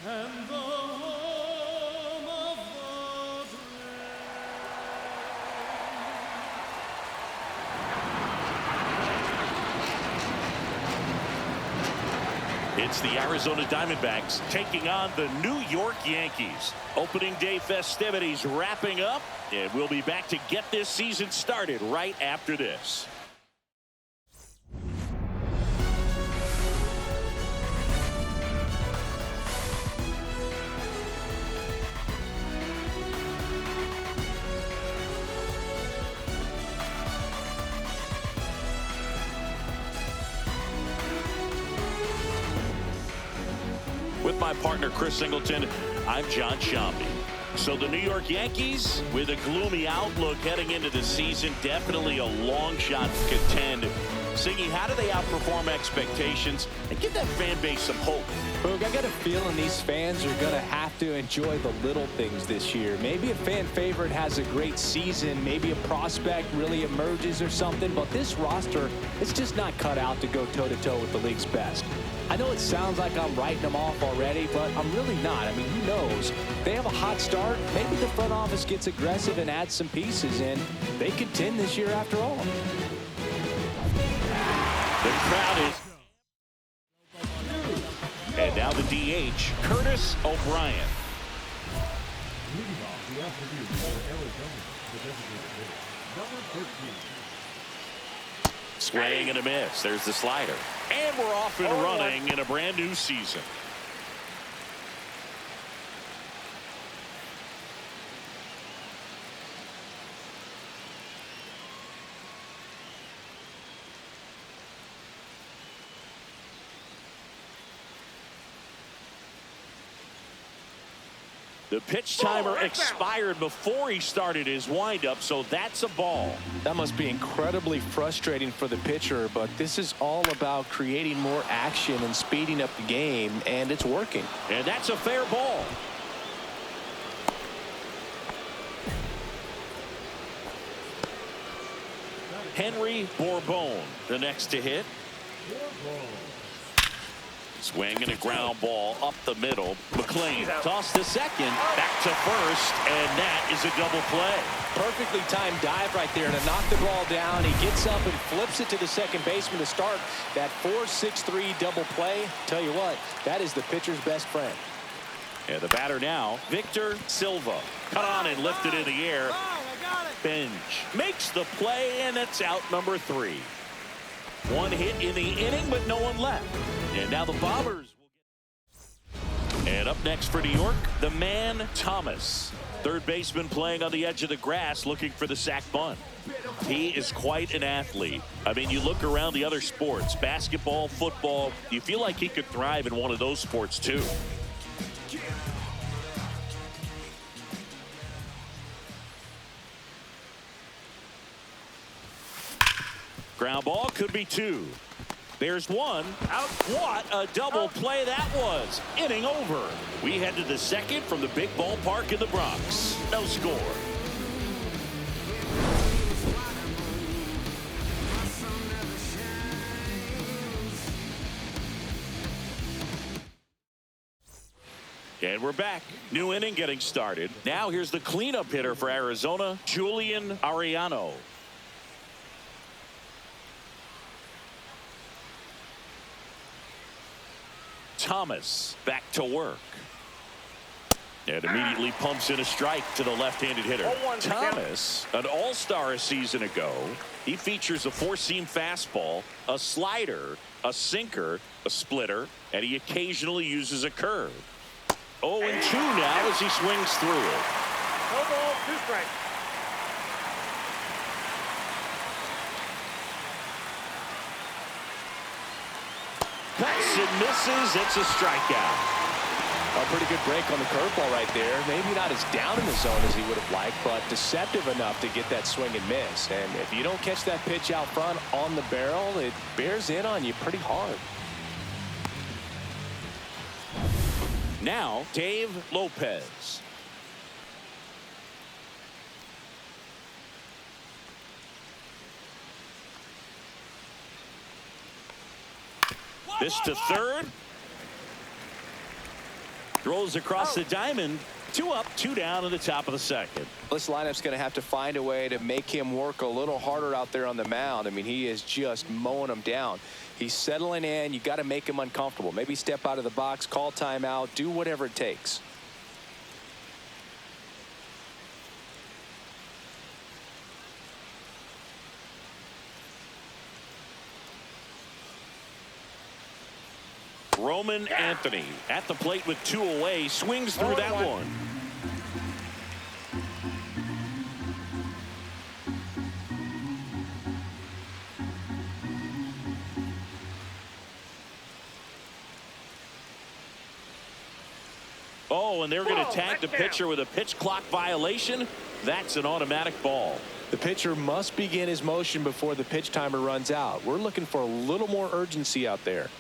and the home of the brave. It's the Arizona Diamondbacks taking on the New York Yankees. Opening day festivities wrapping up, and we'll be back to get this season started right after this. With my partner, Chris Singleton, I'm John Shambi. So the New York Yankees, with a gloomy outlook heading into the season, definitely a long shot to contend. Singy, how do they outperform expectations and give that fan base some hope? Boog, I got a feeling these fans are going to have to enjoy the little things this year. Maybe a fan favorite has a great season. Maybe a prospect really emerges or something. But this roster is just not cut out to go toe-to-toe with the league's best. I know it sounds like I'm writing them off already, but I'm really not. I mean, who knows? They have a hot start. Maybe the front office gets aggressive and adds some pieces in. They contend this year after all. The crowd is... And now the DH, Curtis O'Brien. Leading off the afternoon for Arizona, the designated hitter, number 13. Swing and a miss. There's the slider. And we're off and running in a brand new season. The pitch timer expired before he started his windup, so that's a ball. That must be incredibly frustrating for the pitcher, but this is all about creating more action and speeding up the game, and it's working. And that's a fair ball. Henry Bourbon, the next to hit. Swing and a ground ball up the middle. McLean tossed to second, back to first, and that is a double play. Perfectly timed dive right there to knock the ball down. He gets up and flips it to the second baseman to start that 4-6-3 double play. Tell you what, that is the pitcher's best friend. And the batter now, Victor Silva. Cut on and lifted in the air. Benj makes the play, and it's out number 3. One hit in the inning, but no one left. And now the Bombers will get... And up next for New York, the man Thomas. Third baseman playing on the edge of the grass looking for the sac bunt. He is quite an athlete. I mean, you look around the other sports, basketball, football, you feel like he could thrive in one of those sports too. Ground ball could be 2. There's 1 out. What a double play that was. Inning over. We head to the second from the big ballpark in the Bronx. No score. And we're back. New inning getting started. Now here's the cleanup hitter for Arizona, Julian Ariano. Thomas back to work. And immediately pumps in a strike to the left-handed hitter. Thomas, an all-star a season ago. He features a 4-seam fastball, a slider, a sinker, a splitter, and he occasionally uses a curve. 0-2 now as he swings through it. No ball, 2 strikes. Cuts and misses. It's a strikeout. A pretty good break on the curveball right there. Maybe not as down in the zone as he would have liked, but deceptive enough to get that swing and miss. And if you don't catch that pitch out front on the barrel, it bears in on you pretty hard. Now, Dave Lopez. This to third. Throws across the diamond. 2 up, 2 down in the top of the second. This lineup's going to have to find a way to make him work a little harder out there on the mound. I mean, he is just mowing them down. He's settling in. You got to make him uncomfortable. Maybe step out of the box, call timeout, do whatever it takes. Roman Anthony at the plate with 2 away, swings through that one. Oh, and they're going to tag the pitcher with a pitch clock violation. That's an automatic ball. The pitcher must begin his motion before the pitch timer runs out. We're looking for a little more urgency out there.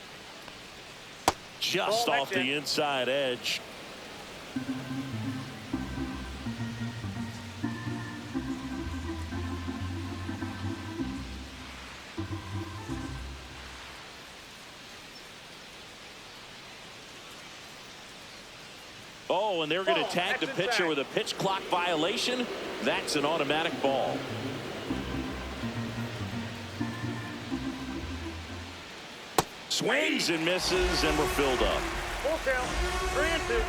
Just off the inside edge. Oh, and they're going to tag the pitcher with a pitch clock violation. That's an automatic ball. Swings and misses, and we're filled up. Full count, 3-2.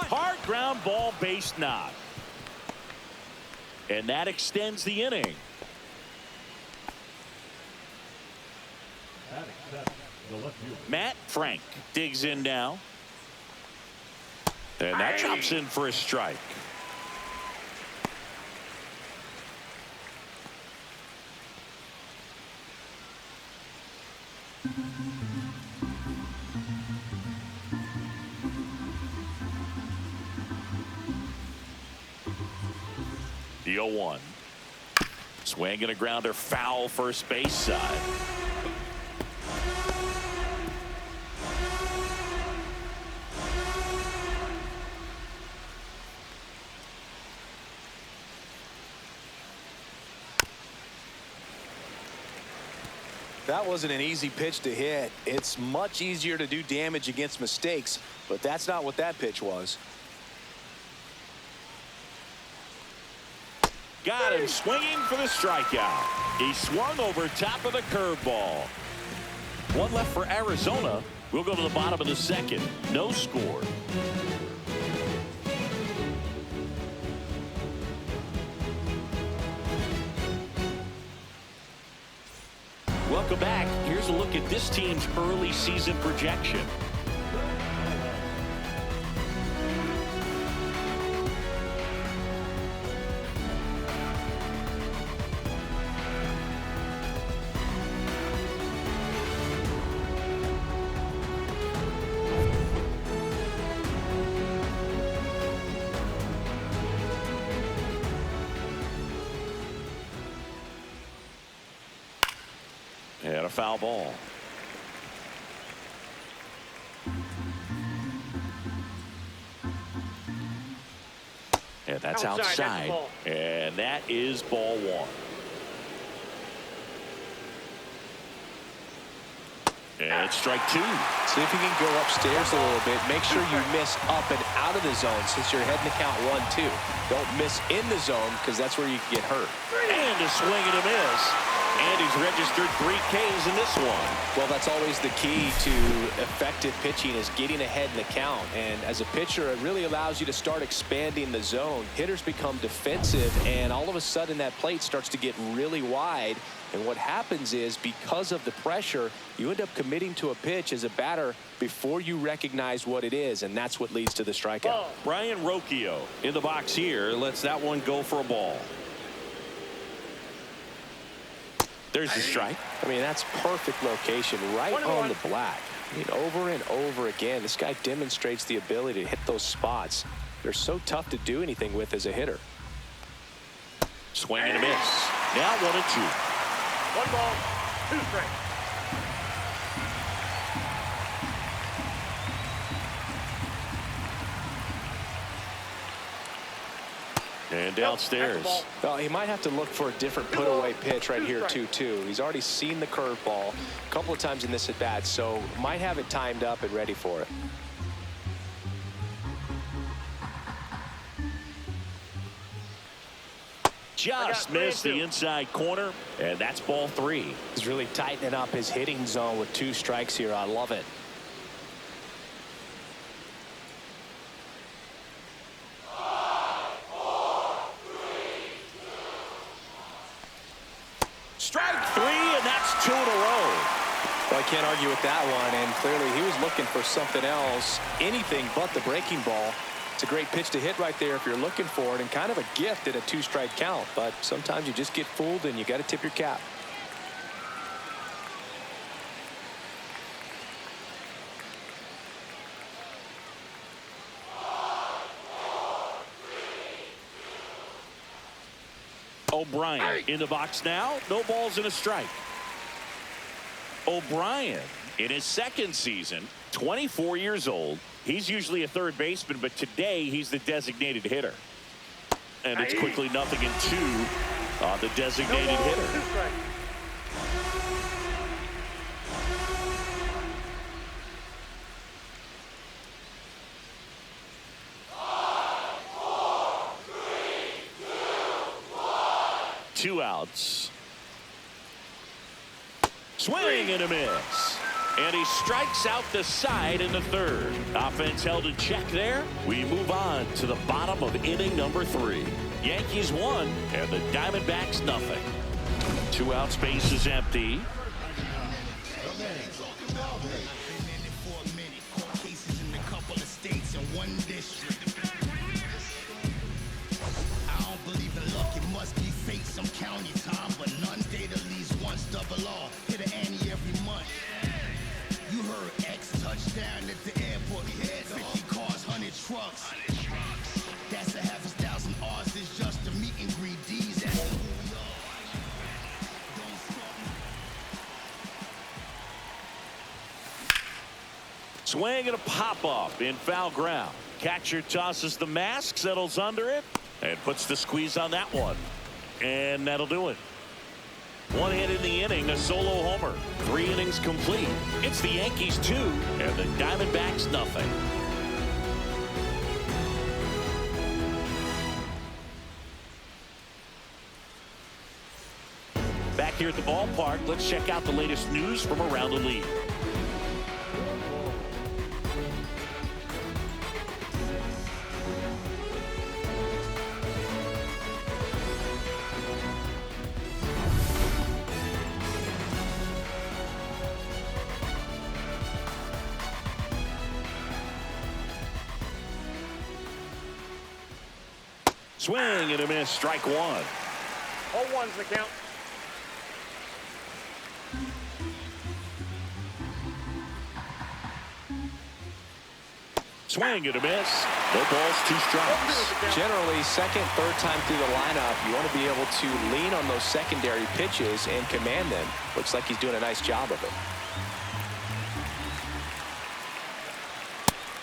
Hard ground ball, base knock. And that extends the inning. That accepts the left fielder. Matt Frank digs in now. And that drops in for a strike. The 0-1. Swing and a grounder foul first base side. That wasn't an easy pitch to hit. It's much easier to do damage against mistakes, but that's not what that pitch was. Got him swinging for the strikeout. He swung over top of the curveball. 1 left for Arizona. We'll go to the bottom of the second. No score. Welcome back. Here's a look at this team's early season projection. And a foul ball. And that's outside. And that is ball 1. And it's strike 2. See if you can go upstairs a little bit. Make sure you miss up and out of the zone since you're heading to count 1-2. Don't miss in the zone because that's where you can get hurt. And a swing and a miss. And he's registered 3 Ks in this one. Well, that's always the key to effective pitching is getting ahead in the count. And as a pitcher, it really allows you to start expanding the zone. Hitters become defensive, and all of a sudden that plate starts to get really wide. And what happens is because of the pressure, you end up committing to a pitch as a batter before you recognize what it is, and that's what leads to the strikeout. Brian Rocchio in the box here lets that one go for a ball. There's the strike. I mean, that's perfect location right on the black. I mean, over and over again, this guy demonstrates the ability to hit those spots. They're so tough to do anything with as a hitter. Swing and a miss. Now 1-2. 1 ball, 2 strikes. And downstairs. Well, he might have to look for a different put-away pitch right here, 2-2. He's already seen the curveball a couple of times in this at-bat, so might have it timed up and ready for it. Just missed the inside corner, and that's ball 3. He's really tightening up his hitting zone with 2 strikes here. I love it. Strike 3, and that's 2 in a row. Well, I can't argue with that one, and clearly he was looking for something else, anything but the breaking ball. It's a great pitch to hit right there if you're looking for it, and kind of a gift at a 2-strike count, but sometimes you just get fooled and you got to tip your cap. O'Brien in the box now. No balls and a strike. O'Brien in his second season, 24 years old. He's usually a third baseman, but today he's the designated hitter. And it's quickly 0-2 on the designated hitter. Two outs. Swing and a miss. And he strikes out the side in the third. Offense held in check there. We move on to the bottom of inning number 3. Yankees 1 and the Diamondbacks nothing. 2 outs, base is empty. Trucks. That's a half a thousand R's. It's just to meet and greet D's. Swing and a pop-up in foul ground. Catcher tosses the mask, settles under it, and puts the squeeze on that one. And that'll do it. 1 hit in the inning, a solo homer. 3 innings complete. It's the Yankees 2 and the Diamondbacks nothing. Back here at the ballpark, let's check out the latest news from around the league. Swing and a miss, strike 1. 0-1's the count. Swing and a miss. No balls, 2 strikes. Generally, second, third time through the lineup, you want to be able to lean on those secondary pitches and command them. Looks like he's doing a nice job of it.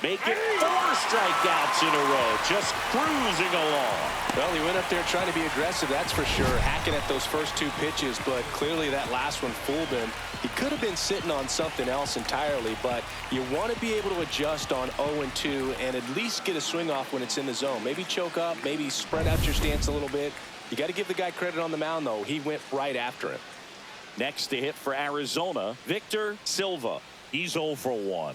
Make it 4 strikeouts in a row. Just cruising along. Well, he went up there trying to be aggressive, that's for sure. Hacking at those first 2 pitches, but clearly that last one fooled him. He could have been sitting on something else entirely, but you want to be able to adjust on 0-2 and at least get a swing off when it's in the zone. Maybe choke up, maybe spread out your stance a little bit. You got to give the guy credit on the mound, though. He went right after him. Next to hit for Arizona, Victor Silva. He's 0 for 1.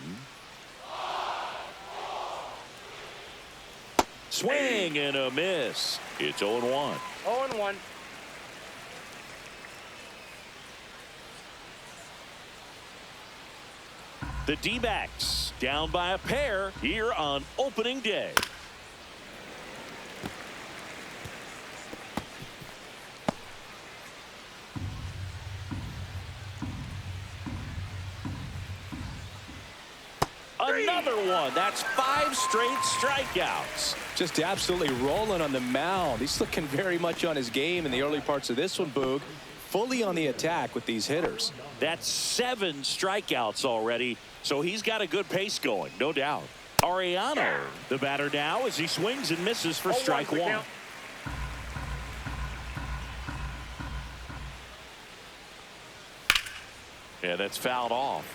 Swing and a miss. It's 0-1. 0-1. The D-backs down by a pair here on opening day. Another one. That's 5 straight strikeouts. Just absolutely rolling on the mound. He's looking very much on his game in the early parts of this one, Boog. Fully on the attack with these hitters. That's 7 strikeouts already, so he's got a good pace going, no doubt. Ariano, the batter now, as he swings and misses for strike 1. Yeah, that's fouled off.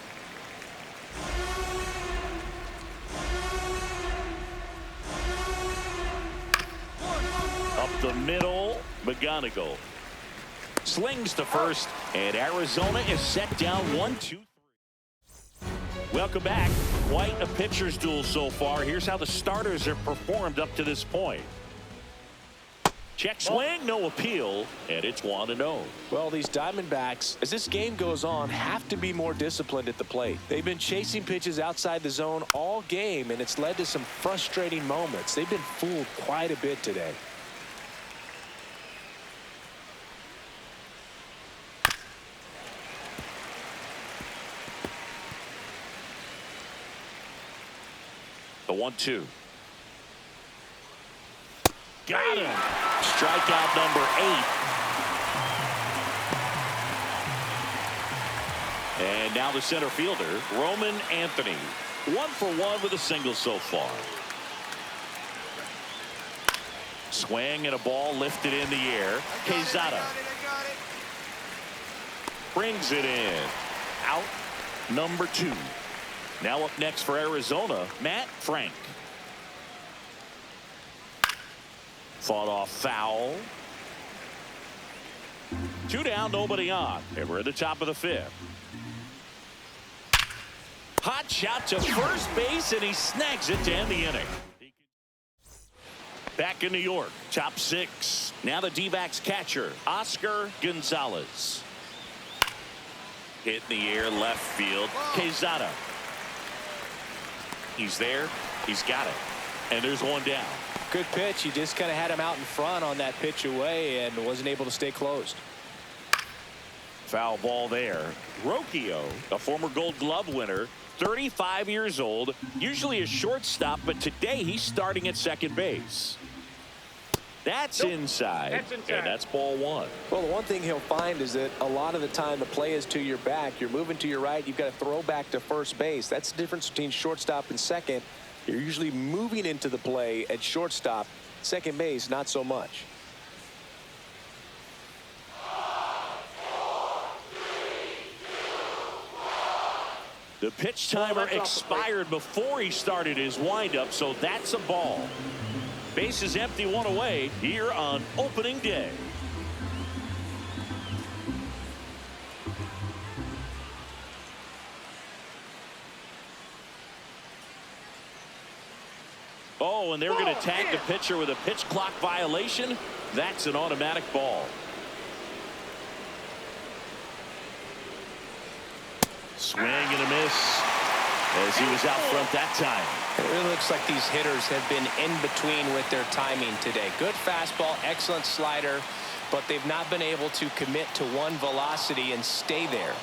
Up the middle, McGonigal slings to first, and Arizona is set down 1-2-3. Welcome back. Quite a pitcher's duel so far. Here's how the starters have performed up to this point. Check swing, no appeal, and it's 1-0. Well, these Diamondbacks, as this game goes on, have to be more disciplined at the plate. They've been chasing pitches outside the zone all game, and it's led to some frustrating moments. They've been fooled quite a bit today. The 1-2. Got him. Strikeout number 8. And now the center fielder, Roman Anthony. 1 for 1 with a single so far. Swing and a ball lifted in the air. Quezada brings it in. Out number 2. Now up next for Arizona, Matt Frank. Fought off foul. 2 down, nobody on. And we're at the top of the 5th. Hot shot to first base, and he snags it to end the inning. Back in New York, top 6. Now the D-backs catcher, Oscar Gonzalez. Hit in the air, left field, Quezada. He's there, he's got it. And there's 1 down. Good pitch. He just kind of had him out in front on that pitch away and wasn't able to stay closed. Foul ball there. Rocchio, a former Gold Glove winner, 35 years old, usually a shortstop, but today he's starting at second base. That's inside. And that's ball 1. Well, the one thing he'll find is that a lot of the time the play is to your back. You're moving to your right. You've got to throw back to first base. That's the difference between shortstop and second. You're usually moving into the play at shortstop. Second base, not so much. The pitch timer expired before he started his windup, so that's a ball. Base is empty, 1 away here on opening day. Oh, and they're going to tag the pitcher with a pitch clock violation. That's an automatic ball. Swing and a miss as he was out front that time. It really looks like these hitters have been in between with their timing today. Good fastball, excellent slider, but they've not been able to commit to one velocity and stay there.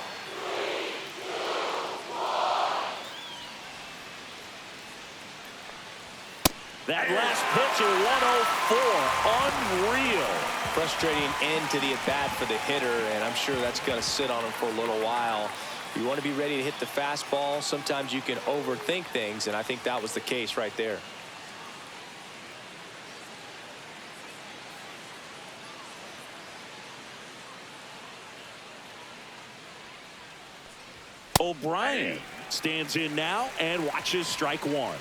That last pitch at 104, unreal. Frustrating end to the at-bat for the hitter, and I'm sure that's going to sit on him for a little while. You want to be ready to hit the fastball. Sometimes you can overthink things, and I think that was the case right there. O'Brien stands in now and watches strike 1.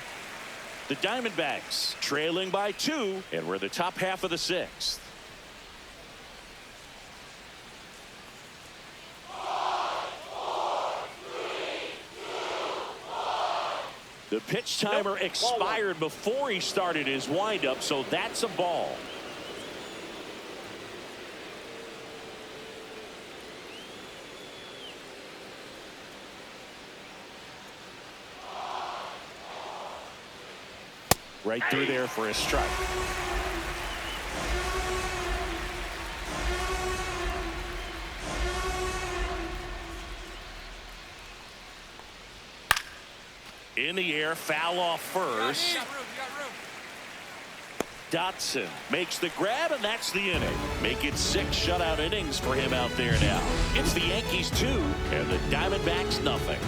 The Diamondbacks trailing by 2, and we're the top half of the 6th. The pitch timer expired before he started his windup, so that's a ball. Right through there for a strike. In the air, foul off first. Dotson makes the grab, and that's the inning. Make it 6 shutout innings for him out there now. It's the Yankees 2 and the Diamondbacks nothing.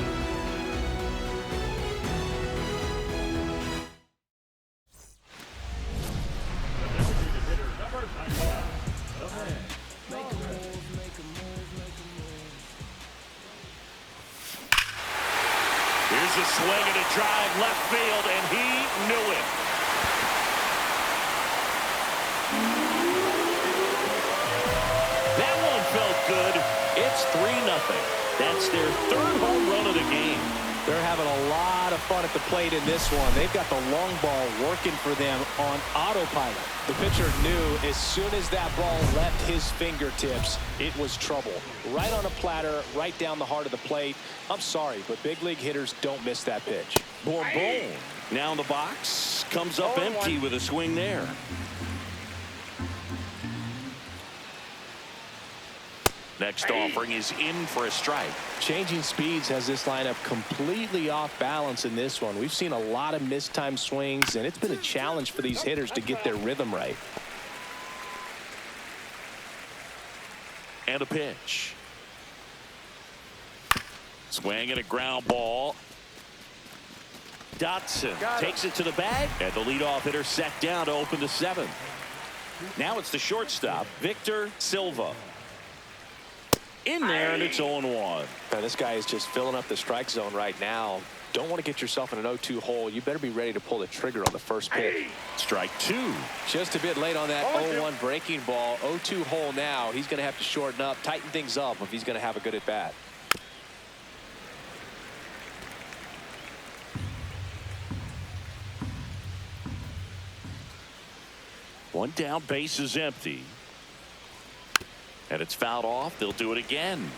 Here's a swing and a drive left field, and he knew it. That one felt good. It's 3-0. That's their third home run of the game. They're having a lot of fun at the plate in this one. They've got the long ball working for them on autopilot. The pitcher knew as soon as that ball left his fingertips, it was trouble. Right on a platter, right down the heart of the plate. I'm sorry, but big league hitters don't miss that pitch. Bourbon now in the box. Comes up empty with a swing there. Next offering is in for a strike. Changing speeds has this lineup completely off balance in this one. We've seen a lot of mistimed swings, and it's been a challenge for these hitters to get their rhythm right. And a pitch. Swing and a ground ball. Dotson takes it to the bag, and the leadoff hitter set down to open the 7th. Now it's the shortstop, Victor Silva. In there, and it's 0-1. Now, this guy is just filling up the strike zone right now. Don't want to get yourself in an 0-2 hole. You better be ready to pull the trigger on the first pitch. Strike 2. Just a bit late on that 0-1 breaking ball. 0-2 hole now. He's going to have to shorten up, tighten things up if he's going to have a good at bat. One down, base is empty. And it's fouled off. They'll do it again.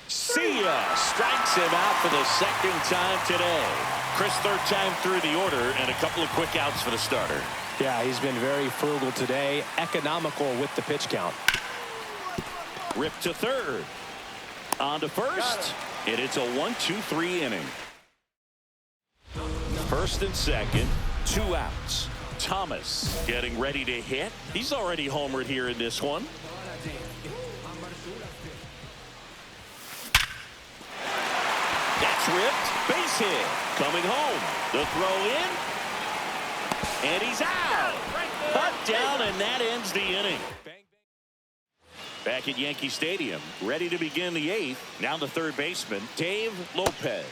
See ya. Strikes him out for the second time today. Chris, third time through the order, and a couple of quick outs for the starter. Yeah, he's been very frugal today. Economical with the pitch count. Ripped to third. On to first. And it's a 1-2-3 inning. First and second, 2 outs. Thomas getting ready to hit. He's already homered here in this one. That's ripped. Base hit. Coming home. The throw in. And he's out. Cut down, and that ends the inning. Back at Yankee Stadium, ready to begin the 8th. Now the third baseman, Dave Lopez.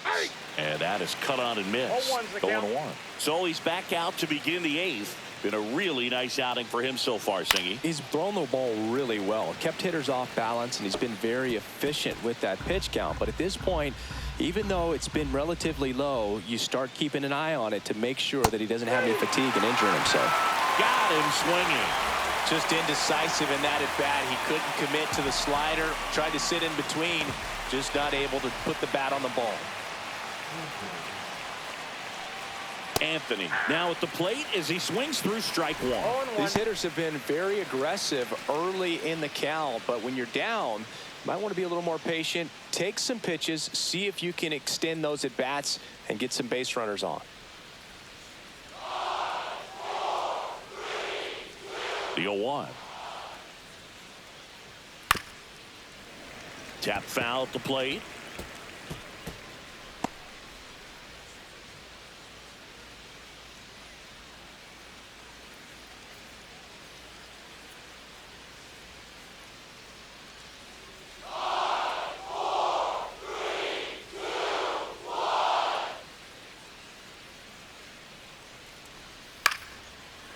And that is cut on and missed. 0-1. So he's back out to begin the 8th. Been a really nice outing for him so far, Singy. He's thrown the ball really well. Kept hitters off balance, and he's been very efficient with that pitch count. But at this point, even though it's been relatively low, you start keeping an eye on it to make sure that he doesn't have any fatigue and injuring himself. Got him swinging. Just indecisive in that at bat. He couldn't commit to the slider. Tried to sit in between. Just not able to put the bat on the ball. Anthony now at the plate as he swings through strike 1. These hitters have been very aggressive early in the count, but when you're down, you might want to be a little more patient. Take some pitches, see if you can extend those at bats and get some base runners on. The 0-1. Tap foul at the plate.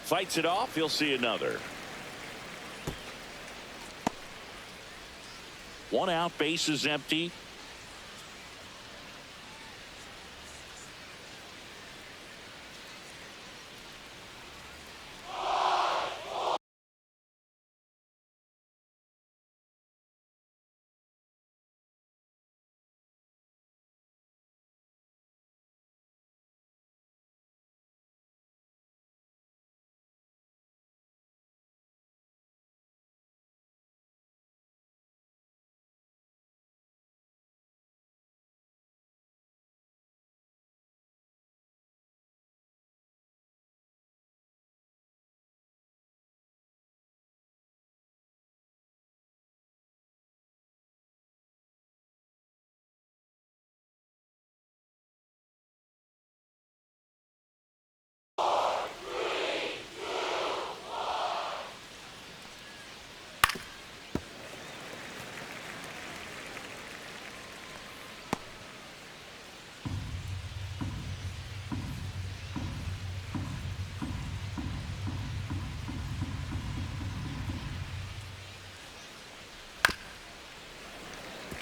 Fights it off. He'll see another. 1 out, base is empty.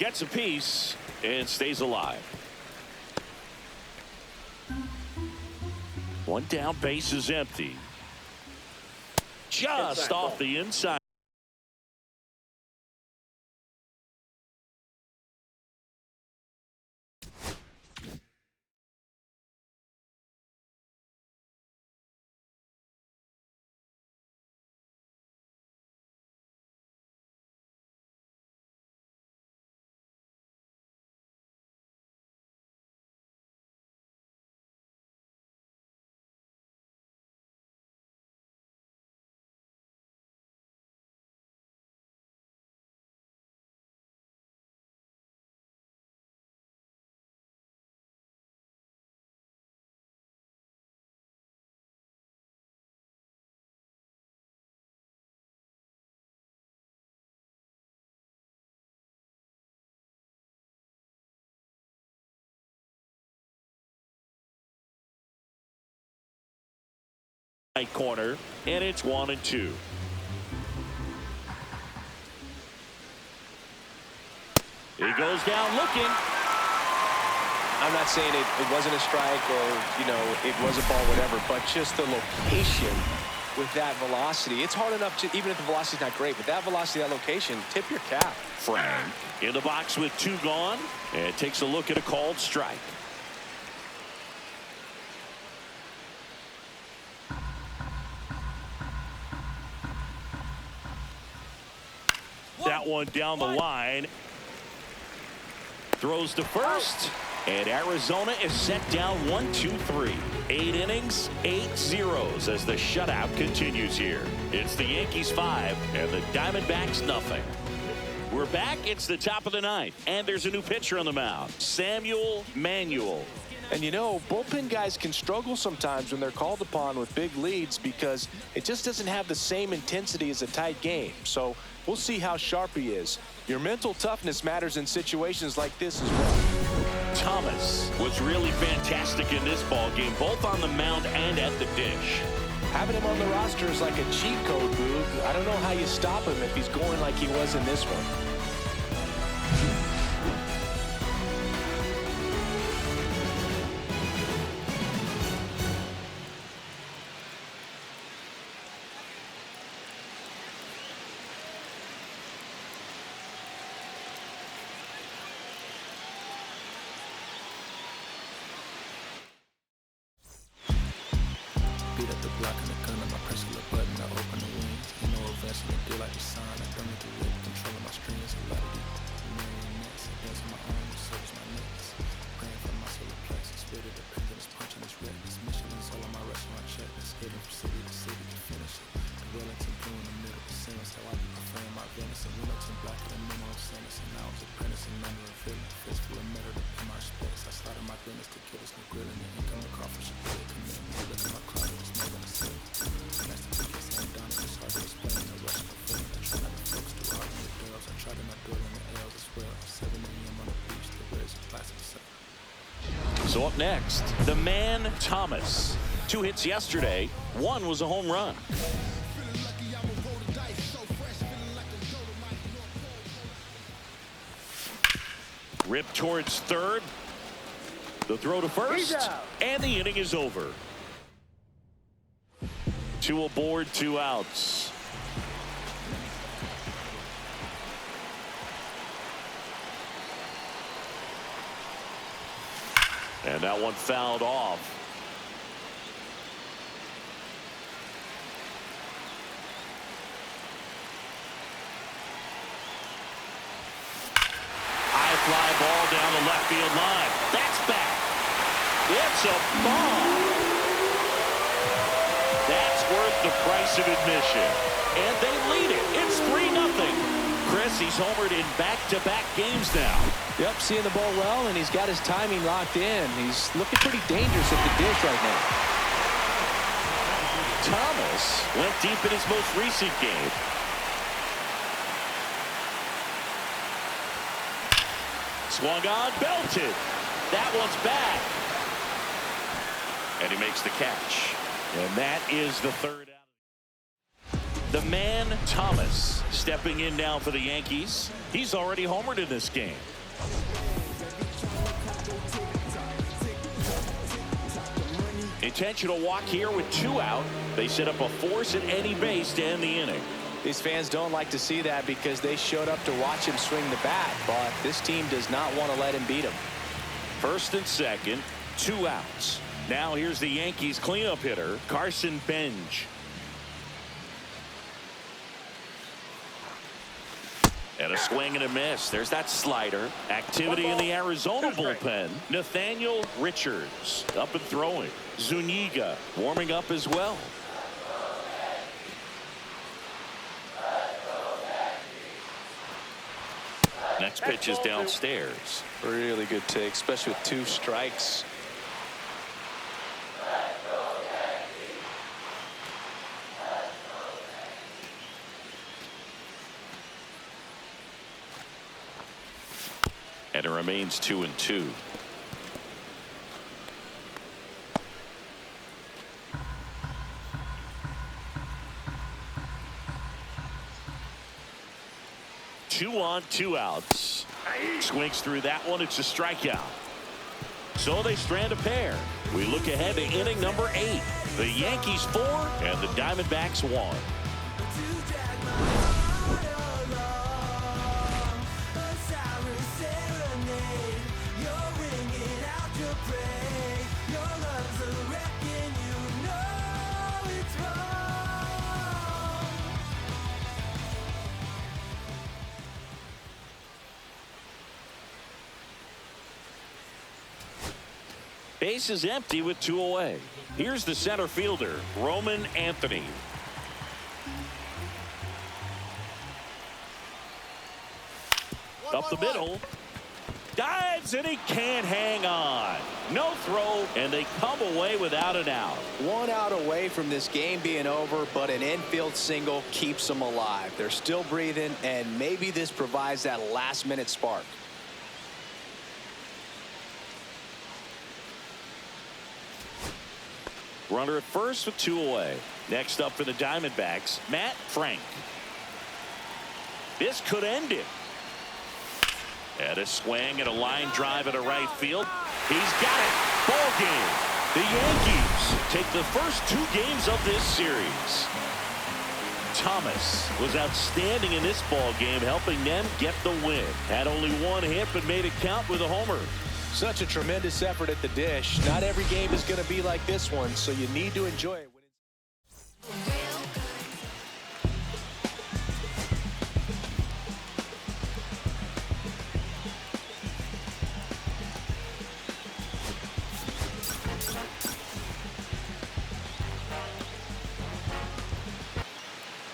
gets a piece and stays alive. One down, base is empty. Just off the inside. Right corner, and it's 1-2. He goes down looking. I'm not saying it wasn't a strike or, you know, it was a ball, whatever, but just the location with that velocity. It's hard enough to, even if the velocity's not great, but that velocity, that location, tip your cap. Frank in the box with 2 gone, and takes a look at a called strike. That one down the line. Throws to first. And Arizona is set down 1-2-3. 8 innings, 8 zeros as the shutout continues here. It's the Yankees 5 and the Diamondbacks nothing. We're back. It's the top of the 9th. And there's a new pitcher on the mound. Samuel Manuel. And you know, bullpen guys can struggle sometimes when they're called upon with big leads because it just doesn't have the same intensity as a tight game. So we'll see how sharp he is. Your mental toughness matters in situations like this as well. Thomas was really fantastic in this ball game, both on the mound and at the dish. Having him on the roster is like a cheat code, Boog. I don't know how you stop him if he's going like he was in this one. So up next, the man Thomas. 2 hits yesterday. 1 was a home run. Ripped towards third. The throw to first. And the inning is over. 2 aboard, 2 outs. And that one fouled off. High fly ball down the left field line. That's back. It's a ball. That's worth the price of admission. And they lead it. It's 3-0. Chris, he's homered in back-to-back games now. Yep, seeing the ball well, and he's got his timing locked in. He's looking pretty dangerous at the dish right now. Thomas went deep in his most recent game. Swung on, belted. That one's back. And he makes the catch. And that is the 3rd out. The man, Thomas, stepping in now for the Yankees. He's already homered in this game. Intentional walk here with 2 out. They set up a force at any base to end the inning. These fans don't like to see that because they showed up to watch him swing the bat, but this team does not want to let him beat him. First and second, 2 outs. Now here's the Yankees cleanup hitter, Carson Benj. And a swing and a miss. There's that slider. Activity in the Arizona bullpen. Nathaniel Richards up and throwing. Zuniga warming up as well. Next pitch is downstairs. Really good take, especially with 2 strikes. And it remains 2-2. Two on, 2 outs. Swings through that one. It's a strikeout. So they strand a pair. We look ahead to inning number 8. The Yankees 4 and the Diamondbacks 1. Base is empty with 2 away. Here's the center fielder, Roman Anthony. Up the middle. Dives and he can't hang on. No throw, and they come away without an out. 1 out away from this game being over, but an infield single keeps them alive. They're still breathing, and maybe this provides that last-minute spark. Runner at first with 2 away. Next up for the Diamondbacks, Matt Frank. This could end it. And a swing and a line drive at a right field. He's got it. Ball game. The Yankees take the first 2 games of this series. Thomas was outstanding in this ball game, helping them get the win. Had only 1 hit, but made it count with a homer. Such a tremendous effort at the dish. Not every game is going to be like this one, so you need to enjoy it.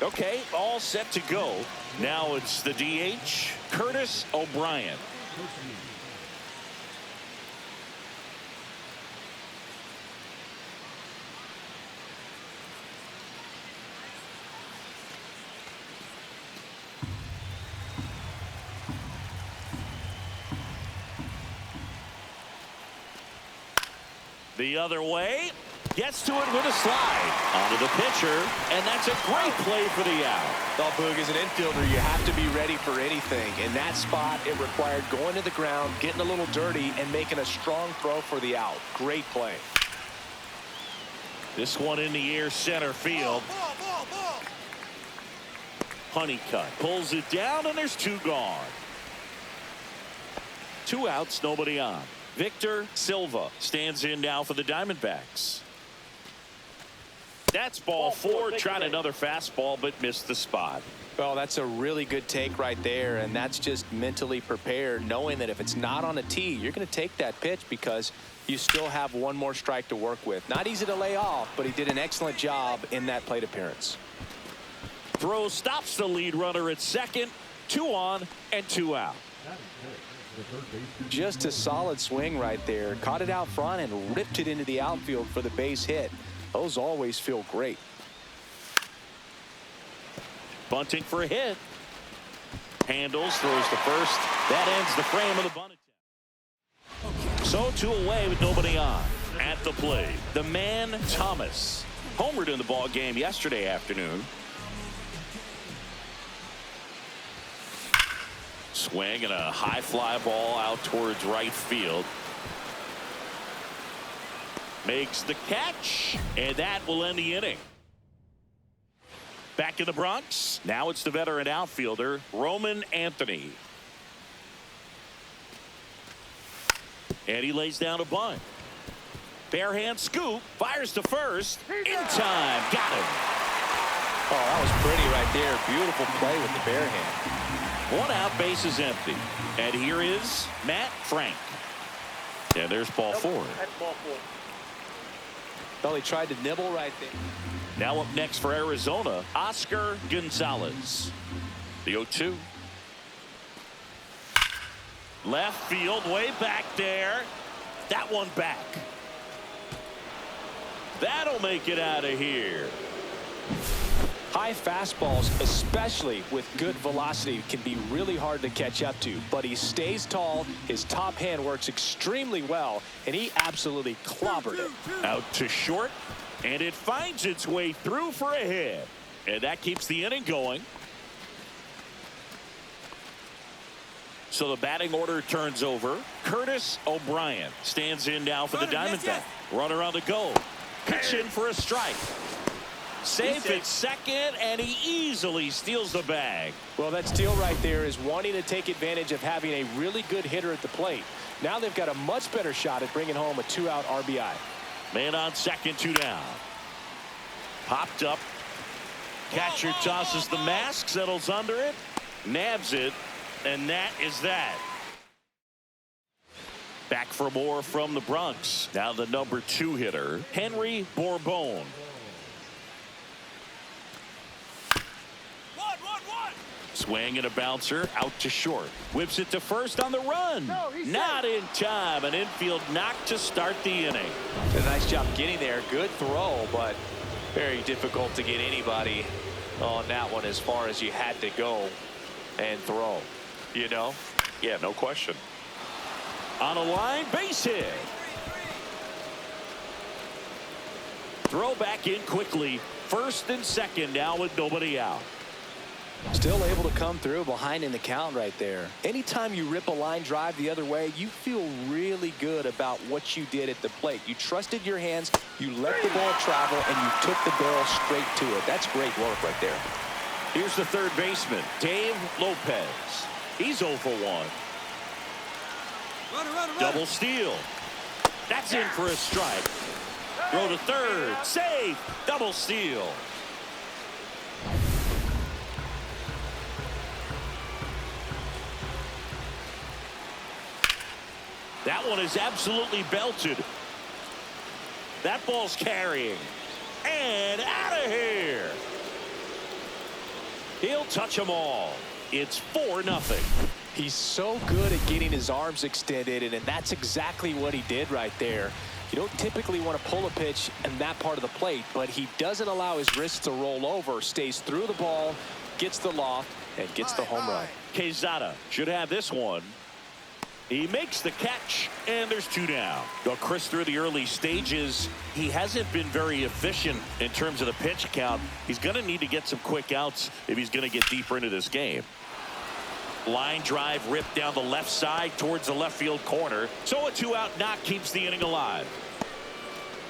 Okay, all set to go. Now it's the DH, Curtis O'Brien. The other way, gets to it with a slide onto the pitcher, and that's a great play for the out. Well, Boog, as an infielder, you have to be ready for anything. In that spot, it required going to the ground, getting a little dirty, and making a strong throw for the out. Great play. This one in the air, center field. Honeycutt pulls it down, and there's 2 gone. 2 outs, nobody on. Victor Silva stands in now for the Diamondbacks. That's ball 4. Tried another fastball, but missed the spot. Well, that's a really good take right there, and that's just mentally prepared, knowing that if it's not on a tee, you're going to take that pitch because you still have 1 more strike to work with. Not easy to lay off, but he did an excellent job in that plate appearance. Throw stops the lead runner at second. 2 on and 2 out. Just a solid swing right there. Caught it out front and ripped it into the outfield for the base hit. Those always feel great. Bunting for a hit. Handles, throws to first. That ends the frame of the bunt attempt. So 2 away with nobody on. At the plate, the man Thomas. Homered in the ball game yesterday afternoon. Swing and a high fly ball out towards right field. Makes the catch, and that will end the inning. Back in the Bronx. Now it's the veteran outfielder, Roman Anthony. And he lays down a bunt. Bare hand scoop, fires to first. In time, got him. Oh, that was pretty right there. Beautiful play with the bare hand. One out, base is empty. And here is Matt Frank. And there's ball four. That's ball four. Well, he tried to nibble right there. Now up next for Arizona, Oscar Gonzalez. The 0-2. Left field, way back there. That one back. That'll make it out of here. High fastballs, especially with good velocity, can be really hard to catch up to. But he stays tall, his top hand works extremely well, and he absolutely clobbered it. Out to short, and it finds its way through for a hit. And that keeps the inning going. So the batting order turns over. Curtis O'Brien stands in now for the Diamondbacks. Runner on the go. Pitch in for a strike. Safe at second, and he easily steals the bag. Well, that steal right there is wanting to take advantage of having a really good hitter at the plate. Now they've got a much better shot at bringing home a 2-out RBI. Man on second, 2 down. Popped up. Catcher tosses the mask, settles under it, nabs it, and that is that. Back for more from the Bronx. Now the number 2 hitter, Henry Bourbon. Swing and a bouncer out to short. Whips it to first on the run. Not in time. An infield knock to start the inning. Did a nice job getting there. Good throw, but very difficult to get anybody on that one as far as you had to go and throw. You know? Yeah, no question. On a line, base hit. Throw back in quickly. First and second now with nobody out. Still able to come through behind in the count right there. Anytime you rip a line drive the other way, you feel really good about what you did at the plate. You trusted your hands, you let the ball travel, and you took the barrel straight to it. That's great work right there. Here's the third baseman, Dave Lopez. He's 0 for 1. Double steal. That's in for a strike. Throw to third. Safe. Double steal. That one is absolutely belted. That ball's carrying. And out of here. He'll touch them all. It's 4-0. He's so good at getting his arms extended, and that's exactly what he did right there. You don't typically want to pull a pitch in that part of the plate, but he doesn't allow his wrists to roll over, stays through the ball, gets the loft, and gets the home run. Quezada should have this one. He makes the catch, and there's 2 down. Well, Chris, through the early stages, he hasn't been very efficient in terms of the pitch count. He's going to need to get some quick outs if he's going to get deeper into this game. Line drive ripped down the left side towards the left field corner. So a 2-out knock keeps the inning alive.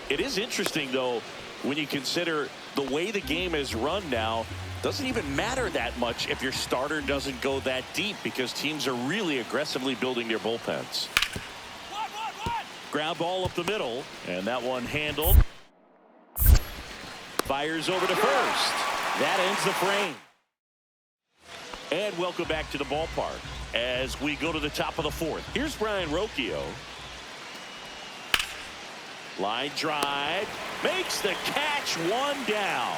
It is interesting, though, when you consider the way the game is run now. Doesn't even matter that much if your starter doesn't go that deep, because teams are really aggressively building their bullpens. Ground ball up the middle, and that one handled. Fires over to first. That ends the frame. And welcome back to the ballpark as we go to the top of the 4th. Here's Brian Rocchio. Line drive. Makes the catch. 1 down.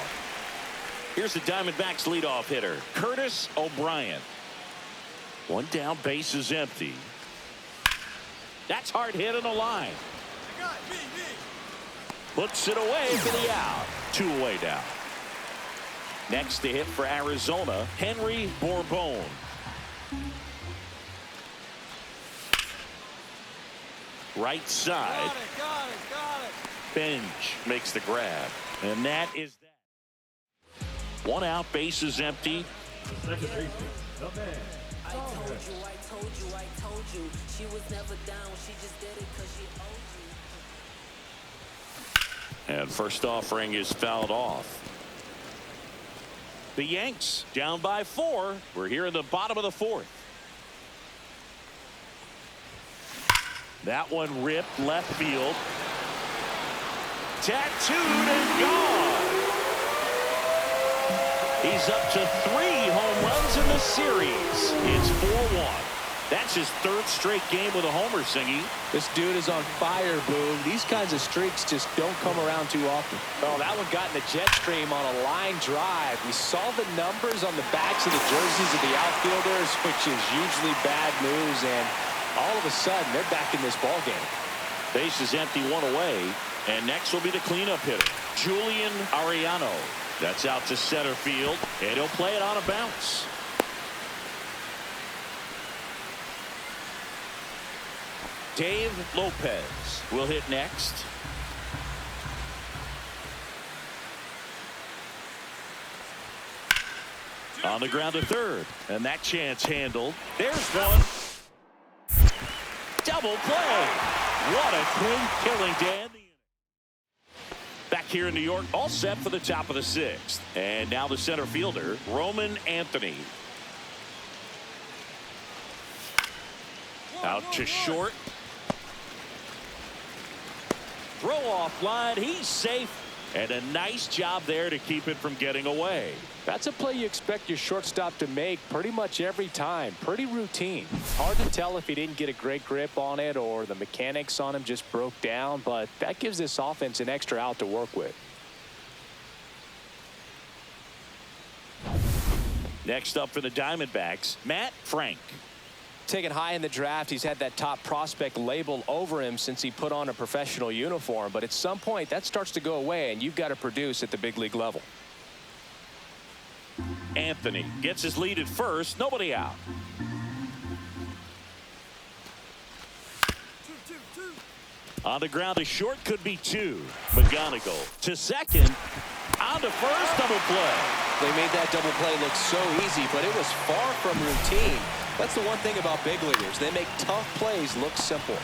Here's the Diamondbacks leadoff hitter, Curtis O'Brien. 1 down, base is empty. That's hard hit on the line. Puts it away for the out. 2 away now. Next to hit for Arizona, Henry Bourbon. Right side. Got it. Bench makes the grab. And that is that. 1 out, base is empty. Second baseman, the man, you. She was never down. She just did it because she owed you. And first offering is fouled off. The Yanks down by 4. We're here in the bottom of the 4th. That one ripped left field. Tattooed and gone. He's up to 3 home runs in the series. It's 4-1. That's his 3rd straight game with a homer, Singy. This dude is on fire, Boone. These kinds of streaks just don't come around too often. Oh, that one got in the jet stream on a line drive. We saw the numbers on the backs of the jerseys of the outfielders, which is usually bad news, and all of a sudden, they're back in this ball game. Base is empty, 1 away, and next will be the cleanup hitter, Julian Ariano. That's out to center field, and he'll play it on a bounce. Dave Lopez will hit next. On the ground to third, and that chance handled. There's one. Double play. What a clean killing, Dan. Back here in New York, all set for the top of the 6th. And now the center fielder, Roman Anthony. Out to short. Throw off line. He's safe. And a nice job there to keep it from getting away. That's a play you expect your shortstop to make pretty much every time. Pretty routine. Hard to tell if he didn't get a great grip on it or the mechanics on him just broke down, but that gives this offense an extra out to work with. Next up for the Diamondbacks, Matt Frank. Taken high in the draft, he's had that top prospect label over him since he put on a professional uniform, but at some point that starts to go away and you've got to produce at the big league level. Anthony gets his lead at first, nobody out. On the ground to short, could be 2. McGonigal to second. On to first, double play. They made that double play look so easy, but it was far from routine. That's the one thing about big leaguers. They make tough plays look simple.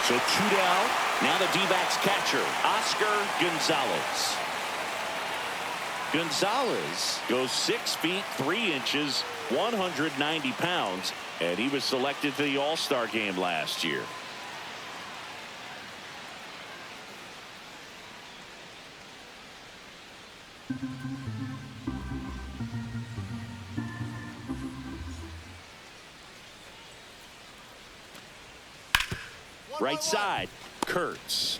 So 2 down. Now the D-backs catcher, Oscar Gonzalez. Gonzalez goes 6 feet 3 inches, 190 pounds, and he was selected to the All-Star game last year. Right side, Kurtz.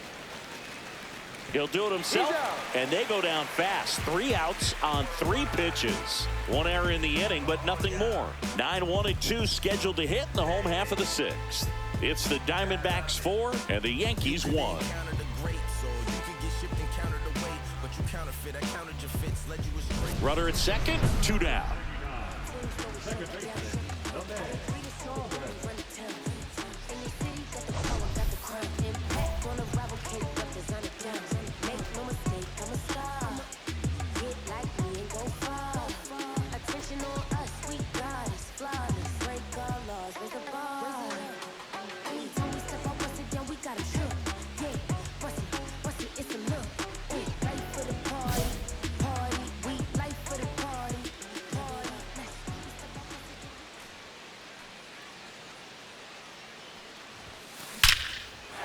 He'll do it himself, and they go down fast. 3 outs on 3 pitches. 1 error in the inning, but nothing more. 9-1-2 scheduled to hit in the home half of the 6th. It's the Diamondbacks 4 and the Yankees 1. Runner at second, 2 down.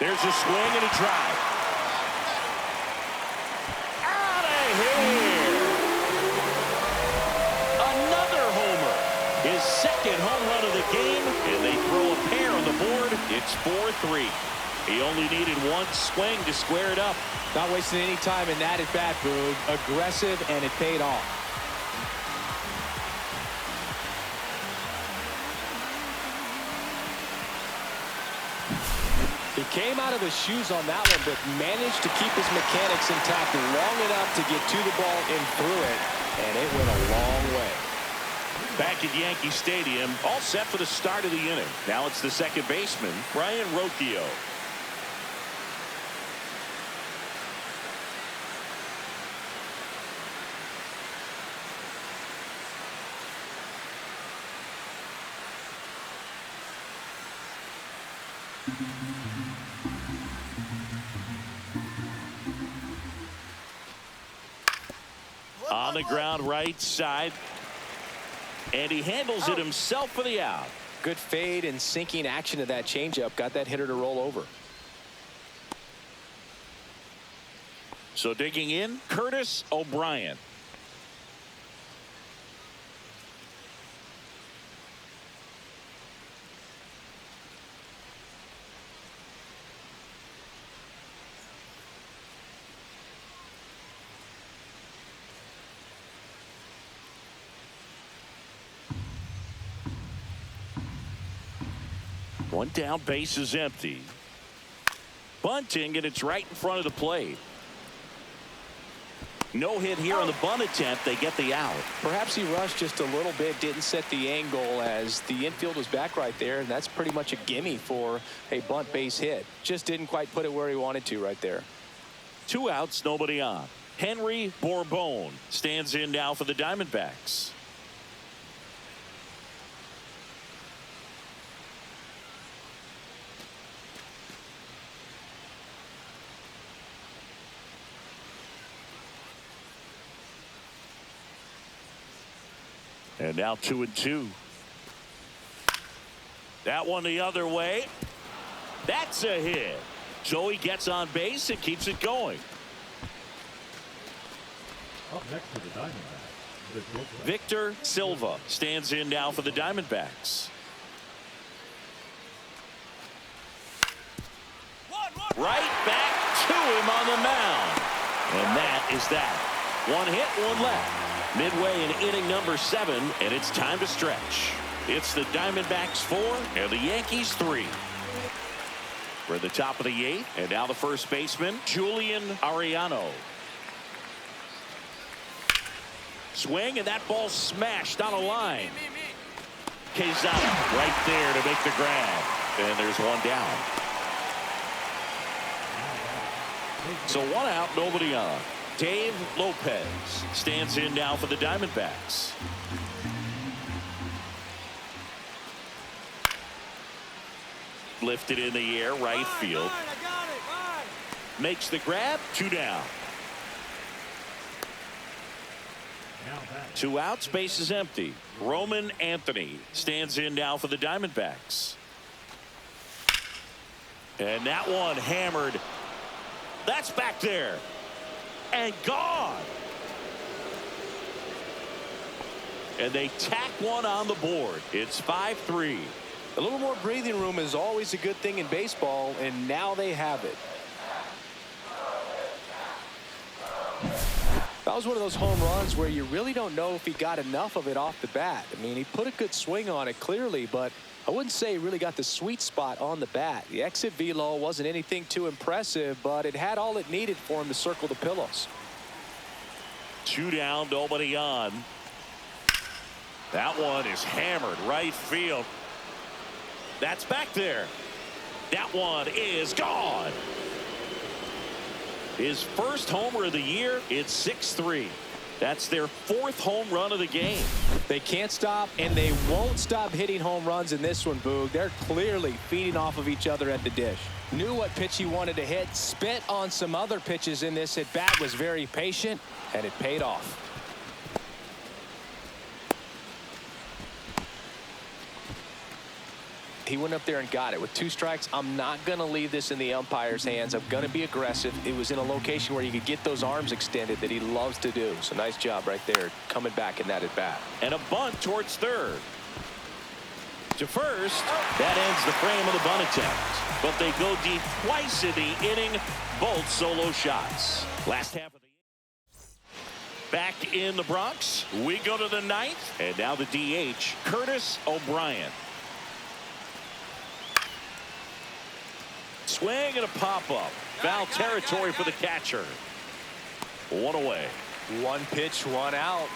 There's a swing and a drive. Out of here. Another homer. His 2nd home run of the game, and they throw a pair on the board. It's 4-3. He only needed 1 swing to square it up. Not wasting any time in that at bat, Boone. Aggressive, and it paid off. He came out of his shoes on that one, but managed to keep his mechanics intact long enough to get to the ball and through it, and it went a long way. Back at Yankee Stadium, all set for the start of the inning. Now it's the second baseman, Brian Rocchio. On the ground right side. And he handles it himself for the out. Good fade and sinking action of that changeup. Got that hitter to roll over. So digging in, Curtis O'Brien. One down, base is empty. Bunting, and it's right in front of the plate. No hit here on the bunt attempt. They get the out. Perhaps he rushed just a little bit, didn't set the angle as the infield was back right there, and that's pretty much a gimme for a bunt base hit. Just didn't quite put it where he wanted to right there. 2 outs, nobody on. Henry Bourbon stands in now for the Diamondbacks. And now 2-2. That one the other way. That's a hit. Joey gets on base and keeps it going. Up next to the Diamondbacks, the shortstop. Victor Silva stands in now for the Diamondbacks. Right back to him on the mound. And that is that. 1 hit, 1 left. Midway in inning number 7, and it's time to stretch. It's the Diamondbacks 4 and the Yankees 3. We're at the top of the 8th, and now the first baseman, Julian Ariano. Swing, and that ball smashed on a line. Quezada right there to make the grab, and there's 1 down. So 1 out, nobody on. Dave Lopez stands in now for the Diamondbacks. Lifted in the air, right field. Makes the grab, 2 down. 2 outs, base is empty. Roman Anthony stands in now for the Diamondbacks. And that one hammered. That's back there. And gone. And they tack 1 on the board. It's 5-3. A little more breathing room is always a good thing in baseball, and now they have it. That was one of those home runs where you really don't know if he got enough of it off the bat. I mean, he put a good swing on it clearly, but I wouldn't say he really got the sweet spot on the bat. The exit velo wasn't anything too impressive, but it had all it needed for him to circle the pillows. 2 down, nobody on. That one is hammered right field. That's back there. That one is gone. His first homer of the year. It's 6-3. That's their 4th home run of the game. They can't stop, and they won't stop hitting home runs in this one, Boog. They're clearly feeding off of each other at the dish. Knew what pitch he wanted to hit, spit on some other pitches in this at bat, was very patient, and it paid off. He went up there and got it. With 2 strikes, I'm not going to leave this in the umpire's hands. I'm going to be aggressive. It was in a location where you could get those arms extended that he loves to do. So nice job right there, coming back in that at bat. And a bunt towards third. To first. That ends the frame of the bunt attempt. But they go deep twice in the inning. Both solo shots. Last half of the inning. Back in the Bronx. We go to the 9th. And now the DH, Curtis O'Brien. Swing and a pop-up. Foul territory for the catcher. 1 away. 1 pitch, 1 out.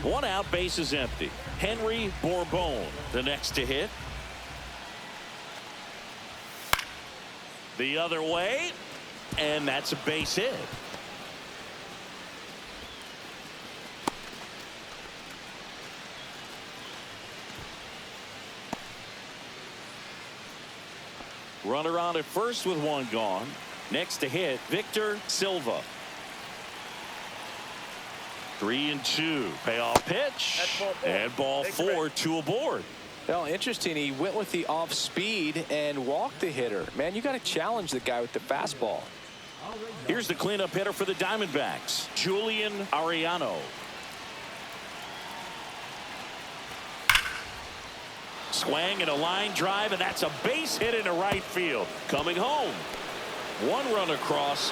1 out, base is empty. Henry Bourbon, the next to hit. The other way, and that's a base hit. Runner on at first with one gone. Next to hit, Victor Silva. 3-2. Payoff pitch. And ball 4, 2 aboard. Well, interesting. He went with the off speed and walked the hitter. Man, you got to challenge the guy with the fastball. Here's the cleanup hitter for the Diamondbacks, Julian Ariano. Swing and a line drive, and that's a base hit into right field. Coming home. One run across.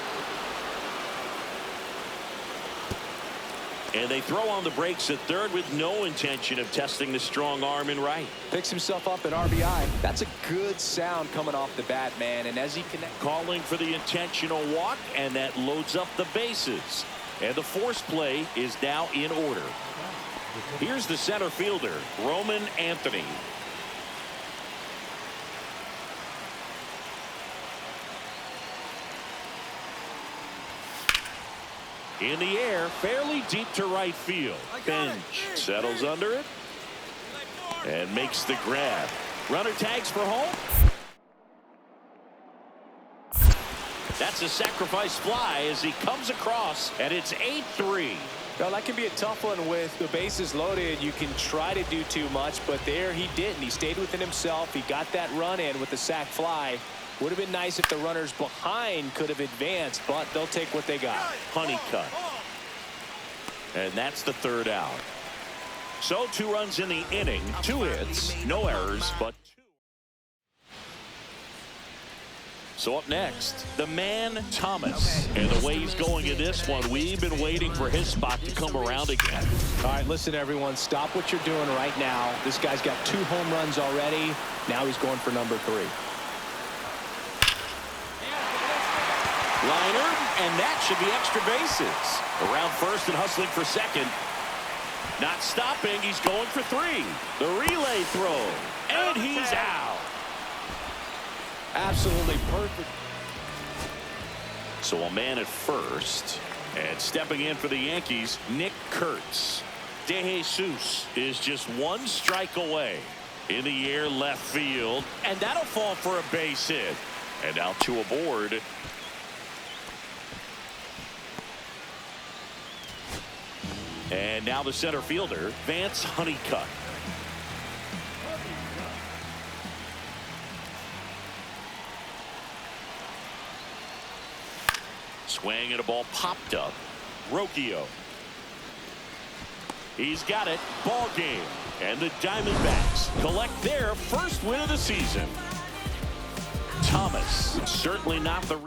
And they throw on the brakes at third with no intention of testing the strong arm in right. Picks himself up an RBI. That's a good sound coming off the bat, man. And as he connects. Calling for the intentional walk, and that loads up the bases. And the force play is now in order. Here's the center fielder, Roman Anthony. In the air, fairly deep to right field. Bench settles under it and makes the grab. Runner tags for home. That's a sacrifice fly as he comes across, and it's 8-3. Well, that can be a tough one with the bases loaded. You can try to do too much, but there he didn't. He stayed within himself. He got that run in with the sac fly. Would have been nice if the runners behind could have advanced, but they'll take what they got. Honeycutt. And that's the third out. So 2 runs in the inning, 2 hits, no errors, but 2. So up next, the man Thomas. And the way he's going in this one, we've been waiting for his spot to come around again. All right, listen, everyone, stop what you're doing right now. This guy's got 2 home runs already. Now he's going for number 3. Liner, and that should be extra bases. Around first and hustling for second. Not stopping, he's going for 3. The relay throw, and he's out. Absolutely perfect. So a man at first, and stepping in for the Yankees, Nick Kurtz. De Jesus is just 1 strike away. In the air, left field, and that'll fall for a base hit. And now 2 aboard. And now the center fielder, Vance Honeycutt. Swing and a ball popped up. Rocchio. He's got it. Ball game. And the Diamondbacks collect their first win of the season. Thomas, certainly not the